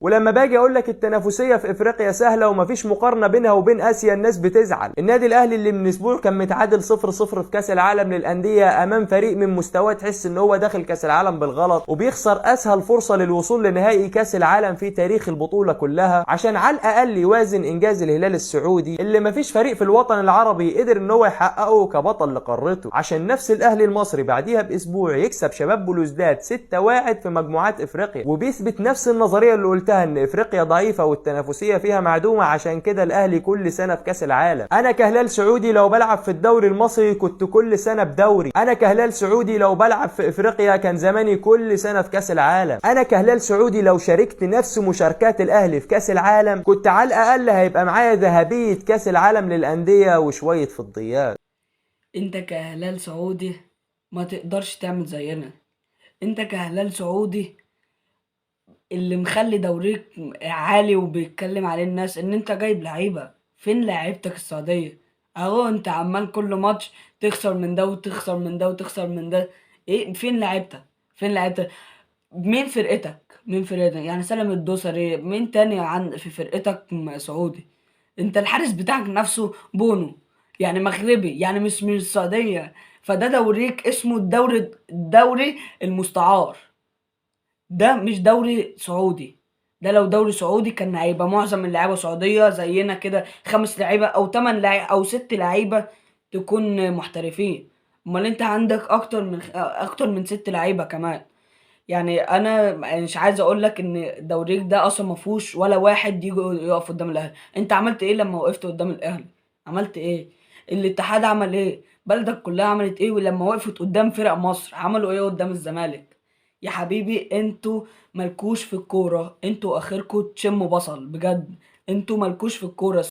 ولما باجي اقول لك التنافسيه في افريقيا سهله ومفيش مقارنه بينها وبين اسيا الناس بتزعل. النادي الاهلي اللي من اسبوع كان متعادل 0-0 في كاس العالم للانديه امام فريق من مستواه تحس ان هو داخل كاس العالم بالغلط، وبيخسر اسهل فرصه للوصول لنهائي كاس العالم في تاريخ البطوله كلها عشان على الاقل يوازن انجاز الهلال السعودي اللي مفيش فريق في الوطن العربي قدر ان هو يحققه كبطل لقارته، عشان نفس الاهلي المصري بعديها باسبوع يكسب شباب بلوزداد 6-1 في مجموعات افريقيا، وبيثبت نفس النظريه اللي قلتها ان افريقيا ضعيفه والتنافسيه فيها معدومه، عشان كده الاهلي كل سنه في كاس العالم. انا كهلال سعودي لو بلعب في الدوري المصري كنت كل سنه بدوري، انا كهلال سعودي لو بلعب في افريقيا كان زماني كل سنه في كاس العالم، انا كهلال سعودي لو شاركت نفس مشاركات الاهلي في كاس العالم كنت على الاقل هيبقى معايا ذهبيه كاس العالم للانديه وشويه فضيات. انت كهلال سعودي ما تقدرش تعمل زينا. انت كهلال سعودي اللي مخلي دوريك عالي وبيتكلم عليه الناس ان انت جايب لعيبة. فين لعيبتك السعودية؟ اهو انت عمال كل ماتش تخسر من ده وتخسر من ده وتخسر من ده. ايه فين لعيبتك؟ فين لعيبتك؟ مين فرقتك يعني سلام الدوسري؟ مين تاني عن في فرقتك سعودي؟ انت الحارس بتاعك نفسه بونو، يعني مغربي، يعني مش من السعودية. فده دوريك اسمه الدوري المستعار. ده مش دوري سعودي. ده لو دوري سعودي كان هيبقى معظم اللعيبه سعوديه زينا كده، 5 لعيبه او 8 لعيبه او 6 لعيبه تكون محترفين. امال انت عندك اكتر من 6 لعيبه كمان. يعني انا مش عايز اقول لك ان الدوري ده اصلا ما فيهوش ولا واحد يجي يقف قدام الاهلي. انت عملت ايه لما وقفت قدام الاهلي؟ عملت ايه؟ الاتحاد عمل ايه؟ بلدك كلها عملت ايه ولما وقفت قدام فرق مصر؟ عملوا ايه قدام الزمالك؟ يا حبيبي انتوا مالكوش في الكوره، انتوا اخركوا تشموا بصل بجد. انتوا مالكوش في الكوره.